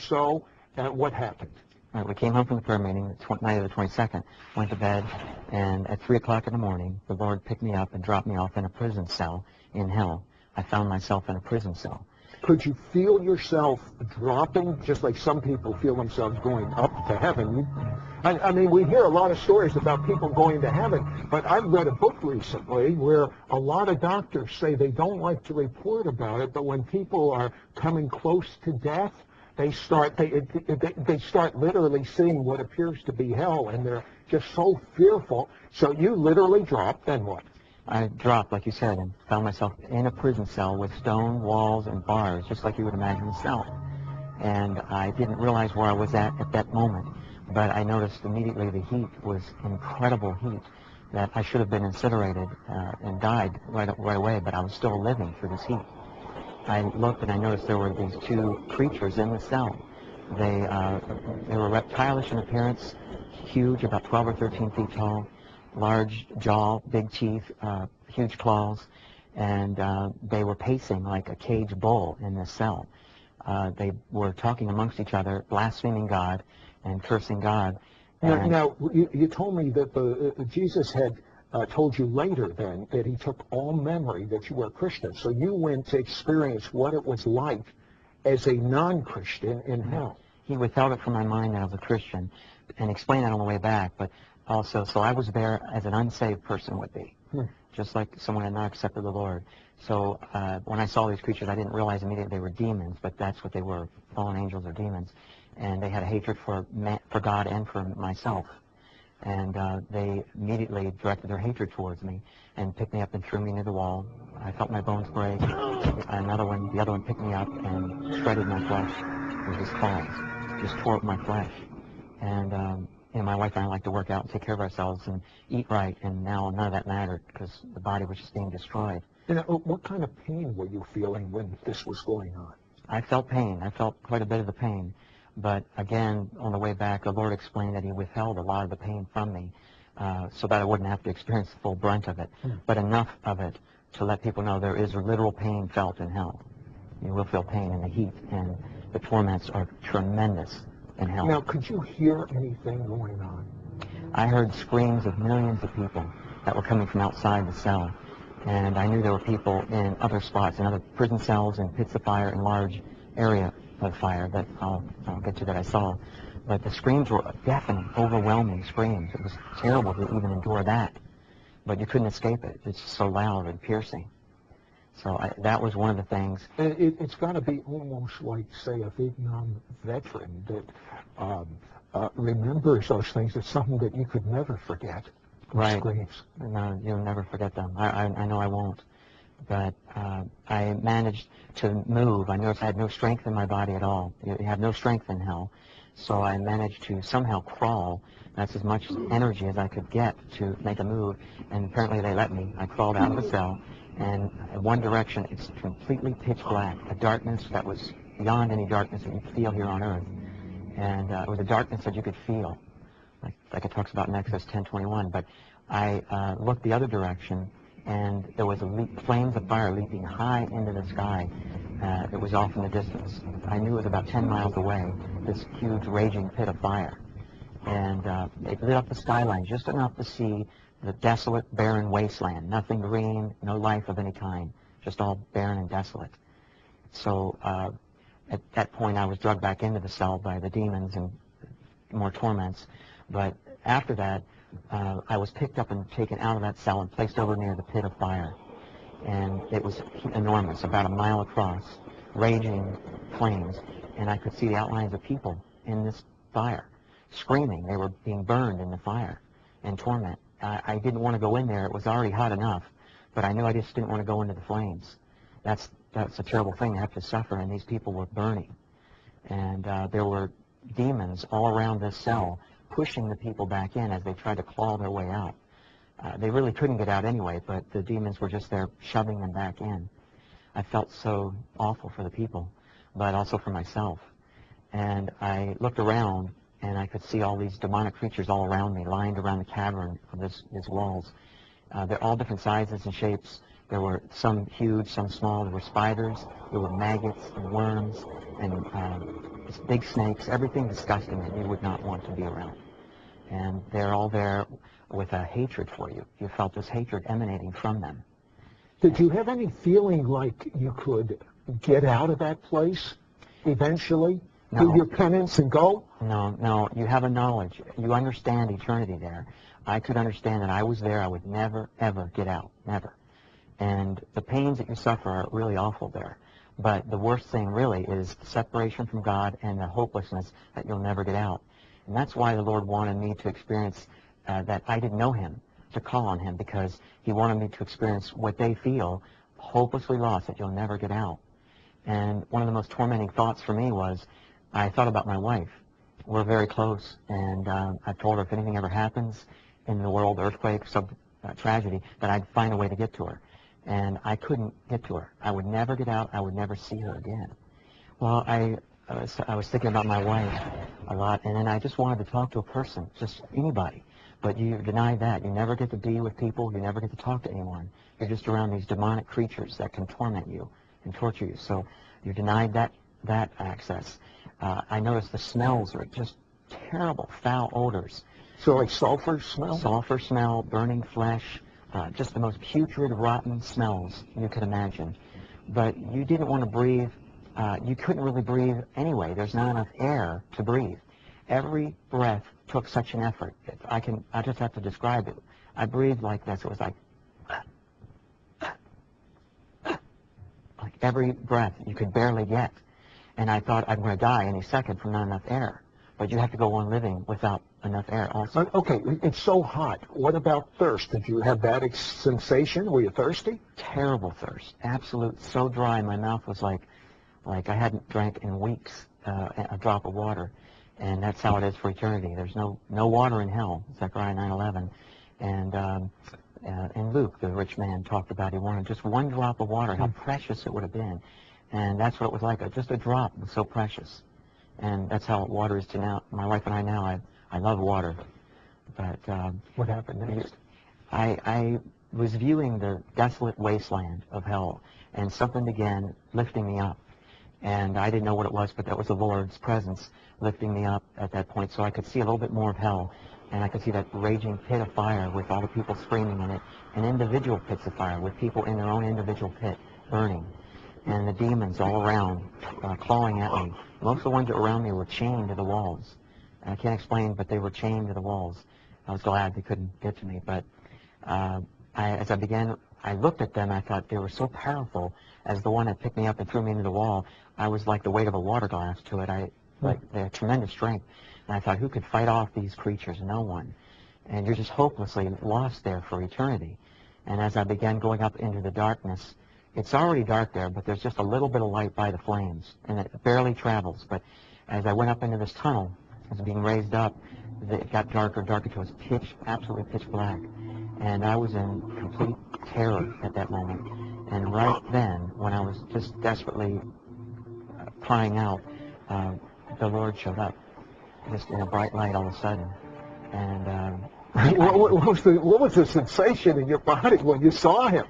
so, what happened? Right, we came home from the prayer meeting the night of the 22nd, went to bed, and at 3 o'clock in the morning, the Lord picked me up and dropped me off in a prison cell in hell. I found myself in a prison cell. Could you feel yourself dropping, just like some people feel themselves going up to heaven? I mean, we hear a lot of stories about people going to heaven, but I've read a book recently where a lot of doctors say they don't like to report about it, but when people are coming close to death, they start literally seeing what appears to be hell, and they're just so fearful. So you literally dropped, then what? I dropped, like you said, and found myself in a prison cell with stone walls and bars, just like you would imagine a cell. And I didn't realize where I was at that moment, but I noticed immediately the heat was incredible heat, that I should have been incinerated and died right away, but I was still living through this heat. I looked and I noticed there were these two creatures in the cell. They were reptilish in appearance, huge, about 12 or 13 feet tall, large jaw, big teeth, huge claws, and they were pacing like a caged bull in this cell. They were talking amongst each other, blaspheming God and cursing God. Now you told me that Jesus had told you later then that he took all memory that you were a Christian. So you went to experience what it was like as a non-Christian in hell. He withheld it from my mind that I was a Christian and explained that on the way back, but also, so I was there as an unsaved person would be, just like someone had not accepted the Lord. So when I saw these creatures, I didn't realize immediately they were demons, but that's what they were, fallen angels or demons. And they had a hatred for God and for myself. And they immediately directed their hatred towards me and picked me up and threw me near the wall. I felt my bones break. The other one picked me up and shredded my flesh with his claws, just tore up my flesh. And my wife and I like to work out and take care of ourselves and eat right, and now none of that mattered because the body was just being destroyed. What kind of pain were you feeling when this was going on? I felt pain. I felt quite a bit of the pain. But again, on the way back, the Lord explained that he withheld a lot of the pain from me so that I wouldn't have to experience the full brunt of it, but enough of it to let people know there is literal pain felt in hell. You will feel pain in the heat, and the torments are tremendous in hell. Now, could you hear anything going on? I heard screams of millions of people that were coming from outside the cell, and I knew there were people in other spots, in other prison cells and pits of fire and large area of fire that I'll get to that I saw. But the screams were deafening, overwhelming screams. It was terrible to even endure that, but you couldn't escape it. It's so loud and piercing. So that was one of the things. It's got to be almost like, say, a Vietnam veteran that remembers those things. It's something that you could never forget. Right. Screams. No, you'll never forget them. I know I won't. But I managed to move. I noticed I had no strength in my body at all. You have no strength in hell. So I managed to somehow crawl. That's as much energy as I could get to make a move. And apparently they let me. I crawled out of the cell. And in one direction, it's completely pitch black. A darkness that was beyond any darkness that you feel here on earth. And it was a darkness that you could feel, like it talks about in Exodus 10:21. But I looked the other direction, and there was flames of fire leaping high into the sky. It was off in the distance. I knew it was about 10 miles away, this huge raging pit of fire. And it lit up the skyline just enough to see the desolate, barren wasteland. Nothing green, no life of any kind, just all barren and desolate. So at that point, I was dragged back into the cell by the demons and more torments. But after that, I was picked up and taken out of that cell and placed over near the pit of fire. And it was enormous, about a mile across, raging flames. And I could see the outlines of people in this fire, screaming. They were being burned in the fire and torment. I didn't want to go in there. It was already hot enough, but I knew I just didn't want to go into the flames. That's a terrible thing to have to suffer, and these people were burning. And there were demons all around this cell pushing the people back in as they tried to claw their way out. They really couldn't get out anyway, but the demons were just there shoving them back in. I felt so awful for the people, but also for myself. And I looked around, and I could see all these demonic creatures all around me, lined around the cavern of these walls. They're all different sizes and shapes, There were some huge, some small. There were spiders, there were maggots and worms and big snakes, everything disgusting that you would not want to be around. And they're all there with a hatred for you. You felt this hatred emanating from them. Did you have any feeling like you could get out of that place eventually? No. Do your penance and go? No. You have a knowledge. You understand eternity there. I could understand that I was there. I would never, ever get out. Never. And the pains that you suffer are really awful there. But the worst thing really is the separation from God and the hopelessness that you'll never get out. And that's why the Lord wanted me to experience that I didn't know Him, to call on Him, because He wanted me to experience what they feel, hopelessly lost, that you'll never get out. And one of the most tormenting thoughts for me was, I thought about my wife. We're very close, and I told her if anything ever happens in the world, earthquake, some tragedy, that I'd find a way to get to her. And I couldn't get to her. I would never get out. I would never see her again. Well, I was thinking about my wife a lot, and then I just wanted to talk to a person, just anybody. But you deny that. You never get to be with people. You never get to talk to anyone. You're just around these demonic creatures that can torment you and torture you. So you're denied that access. I noticed the smells are just terrible, foul odors. So like sulfur smell? Sulfur smell, burning flesh, just the most putrid, rotten smells you could imagine. But you didn't want to breathe. You couldn't really breathe anyway. There's not enough air to breathe. Every breath took such an effort. I just have to describe it. I breathed like this. It was like every breath you could barely get. And I thought I'm going to die any second from not enough air. But you have to go on living without enough air also. Okay, it's so hot. What about thirst? Did you have that sensation? Were you thirsty? Terrible thirst. Absolute, so dry. My mouth was like I hadn't drank in weeks a drop of water. And that's how it is for eternity. There's no water in hell, Zechariah 9:11. And Luke, the rich man, talked about he wanted just one drop of water, how precious it would have been. And that's what it was like. Just a drop was so precious. And that's how water is to now. My wife and I now, I love water. But what happened next? I was viewing the desolate wasteland of hell, and something began lifting me up. And I didn't know what it was, but that was the Lord's presence lifting me up at that point, so I could see a little bit more of hell. And I could see that raging pit of fire with all the people screaming in it, and individual pits of fire with people in their own individual pit burning. And the demons all around clawing at me. Most of the ones that were around me were chained to the walls. And I can't explain, but they were chained to the walls. I was glad they couldn't get to me. But as I looked at them, I thought they were so powerful. As the one that picked me up and threw me into the wall, I was like the weight of a water glass to it. They had tremendous strength. And I thought, who could fight off these creatures? No one. And you're just hopelessly lost there for eternity. And as I began going up into the darkness, it's already dark there, but there's just a little bit of light by the flames, and it barely travels. But as I went up into this tunnel, as being raised up, it got darker and darker until it was absolutely pitch black. And I was in complete terror at that moment. And right then, when I was just desperately crying out, the Lord showed up, just in a bright light all of a sudden. And what was the sensation in your body when you saw Him?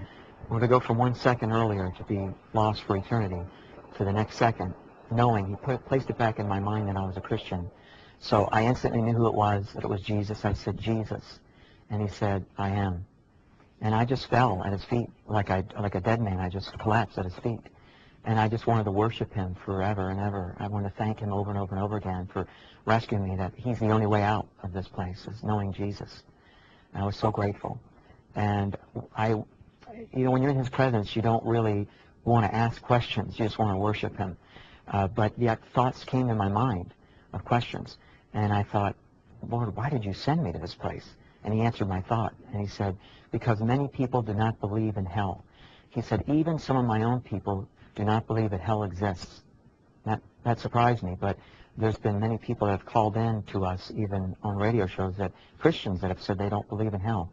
Well, to go from 1 second earlier to be lost for eternity to the next second, knowing He placed it back in my mind that I was a Christian. So I instantly knew who it was, that it was Jesus. I said, Jesus. And He said, I am. And I just fell at His feet like a dead man. I just collapsed at His feet. And I just wanted to worship Him forever and ever. I wanted to thank Him over and over and over again for rescuing me, that He's the only way out of this place, is knowing Jesus. And I was so grateful. And when you're in His presence, you don't really want to ask questions. You just want to worship Him. But yet thoughts came in my mind of questions. And I thought, Lord, why did you send me to this place? And He answered my thought. And He said, because many people do not believe in hell. He said, even some of my own people do not believe that hell exists. That surprised me, but there's been many people that have called in to us, even on radio shows, that Christians that have said they don't believe in hell.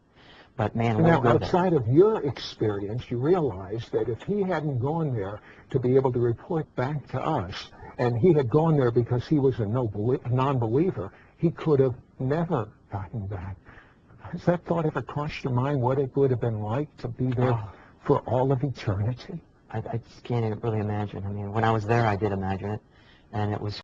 But man, now, outside of your experience, you realize that if He hadn't gone there to be able to report back to us, and He had gone there because He was a non-believer, He could have never gotten back. Has that thought ever crossed your mind, what it would have been like to be there For all of eternity? I just can't even really imagine. I mean, when I was there, I did imagine it, and it was